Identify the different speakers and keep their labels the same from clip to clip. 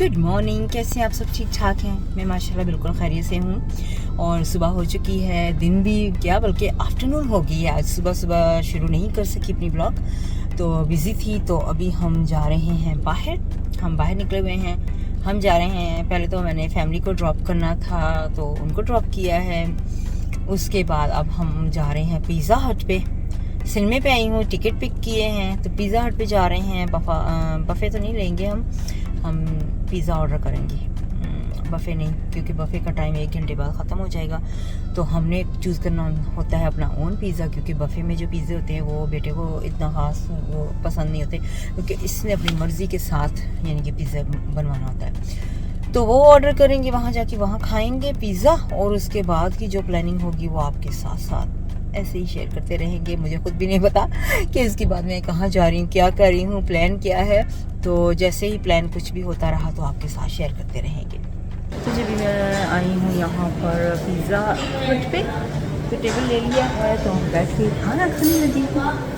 Speaker 1: Good morning, कैसे हैं आप सब? ठीक ठाक हैं? मैं माशाल्लाह बिल्कुल खैरियत से हूँ। और सुबह हो चुकी है, दिन भी क्या बल्कि आफ्टरनून हो गई है। आज सुबह सुबह शुरू नहीं कर सकी अपनी ब्लॉग, तो बिज़ी थी। तो अभी हम जा रहे हैं बाहर, हम बाहर निकले हुए हैं। हम जा रहे हैं, पहले तो मैंने फैमिली को ड्रॉप करना था तो उनको ड्रॉप किया है। उसके बाद अब हम जा रहे हैं पिज़्ज़ा हट पे। सिनेमे पे आई हूँ, टिकट पिक किए हैं, तो पिज़्ज़ा हट पे जा रहे हैं। बफ़े तो नहीं लेंगे हम पिज़्ज़ा ऑर्डर करेंगे, बफ़े नहीं, क्योंकि बफ़े का टाइम 1 घंटे बाद ख़त्म हो जाएगा। तो हमने चूज़ करना होता है अपना ओन पिज़्ज़ा, क्योंकि बफ़े में जो पिज़्ज़े होते हैं वो बेटे को इतना ख़ास वो पसंद नहीं होते, क्योंकि इसने अपनी मर्ज़ी के साथ यानी कि पिज़्ज़ा बनवाना होता है। तो वो ऑर्डर करेंगे, वहाँ जाके वहाँ खाएंगे पिज़्ज़ा, और उसके बाद की जो प्लानिंग होगी वो आपके साथ साथ ऐसे ही शेयर करते रहेंगे। मुझे खुद भी नहीं पता कि इसके बाद मैं कहाँ जा रही हूँ, क्या कर रही हूँ, प्लान क्या है। तो जैसे ही प्लान कुछ भी होता रहा तो आपके साथ शेयर करते रहेंगे। तो जब मैं आई हूँ यहाँ पर पिज़्ज़ा हट पे, तो टेबल ले लिया है, तो हम बैठ के खाना खाने लगी हूँ।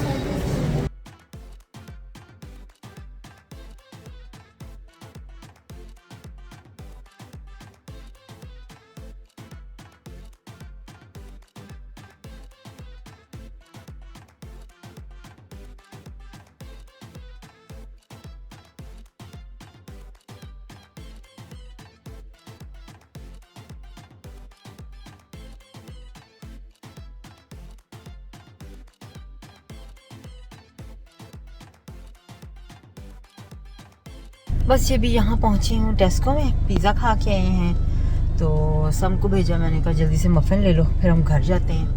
Speaker 1: बस ये भी यहाँ पहुँची हूँ टेस्को में, पिज़्ज़ा खा के आए हैं। तो सम को भेजा, मैंने कहा जल्दी से मफ़िन ले लो, फिर हम घर जाते हैं,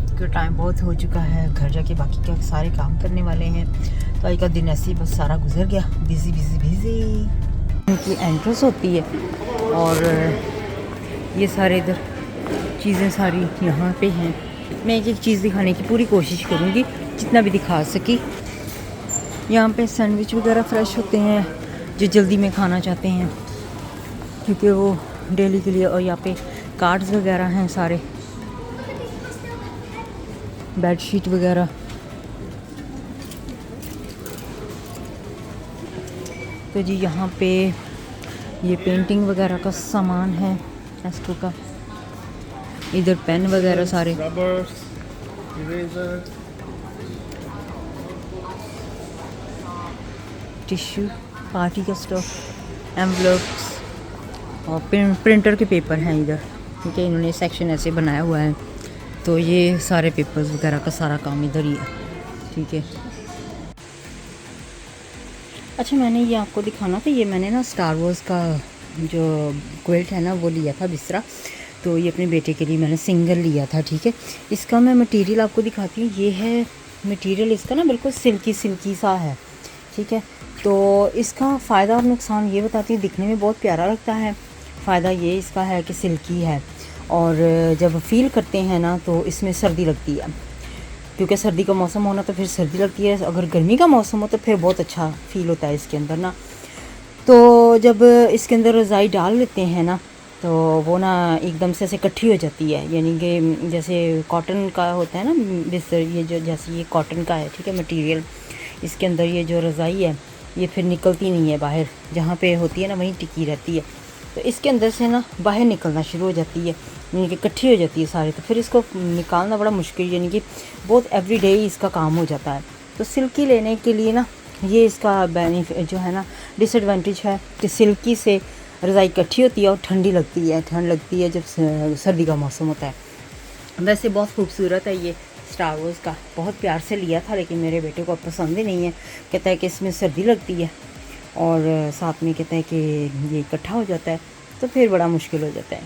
Speaker 1: क्योंकि टाइम बहुत हो चुका है। घर जाके बाकी के सारे काम करने वाले हैं। तो आज का दिन ऐसे ही बस सारा गुजर गया, बिज़ी बिज़ी बिज़ी। इनकी एंट्रेंस होती है और ये सारे इधर चीज़ें सारी यहाँ पे हैं। मैं एक एक चीज़ दिखाने की पूरी कोशिश करूँगी, जितना भी दिखा सकी। यहाँ पे सैंडविच वगैरह फ्रेश होते हैं जो जल्दी में खाना चाहते हैं, क्योंकि वो डेली के लिए। और यहाँ पे कार्ड्स वगैरह हैं, सारे बेडशीट वगैरह। तो जी यहाँ पे ये पेंटिंग वगैरह का सामान है एस्को का। इधर पेन वगैरह सारे, टिश्यू, पार्टी का स्टफ, एनवलप्स और प्रिंटर के पेपर हैं इधर, क्योंकि इन्होंने सेक्शन ऐसे बनाया हुआ है। तो ये सारे पेपर्स वगैरह का सारा काम इधर ही है, ठीक है। अच्छा, मैंने ये आपको दिखाना था, ये मैंने ना स्टार वॉर्स का जो क्विल्ट है ना वो लिया था, बिस्तरा। तो ये अपने बेटे के लिए मैंने सिंगल लिया था, ठीक है। इसका मैं मटेरियल आपको दिखाती हूँ। ये है मटेरियल इसका ना, बिल्कुल सिल्की सिल्की सा है, ठीक है। तो इसका फ़ायदा और नुकसान ये बताती हूँ। दिखने में बहुत प्यारा लगता है। फ़ायदा ये इसका है कि सिल्की है, और जब फील करते हैं ना तो इसमें सर्दी लगती है, क्योंकि सर्दी का मौसम होना तो फिर सर्दी लगती है। अगर गर्मी का मौसम हो तो फिर बहुत अच्छा फील होता है इसके अंदर ना। तो जब इसके अंदर रज़ाई डाल लेते हैं ना, तो वो ना एकदम से ऐसे इकट्ठी हो जाती है, यानी कि जैसे कॉटन का होता है ना बिस्तर, ये जो जैसे ये कॉटन का है, ठीक है, मटेरियल। इसके अंदर ये जो रज़ाई है ये फिर निकलती नहीं है बाहर, जहाँ पे होती है ना वहीं टिकी रहती है। तो इसके अंदर से ना बाहर निकलना शुरू हो जाती है, यानी कि इकट्ठी हो जाती है सारी। तो फिर इसको निकालना बड़ा मुश्किल, यानी कि बहुत एवरीडे इसका काम हो जाता है। तो सिल्की लेने के लिए ना ये इसका बेनिफिट जो है ना, डिसएडवांटेज है कि सिल्की से रज़ाई इकट्ठी होती है और ठंडी लगती है, ठंड लगती है जब सर्दी का मौसम होता है। वैसे बहुत खूबसूरत है ये स्टार वॉर्स का, बहुत प्यार से लिया था, लेकिन मेरे बेटे को पसंद ही नहीं है। कहता है कि इसमें सर्दी लगती है, और साथ में कहता है कि ये इकट्ठा हो जाता है, तो फिर बड़ा मुश्किल हो जाता है।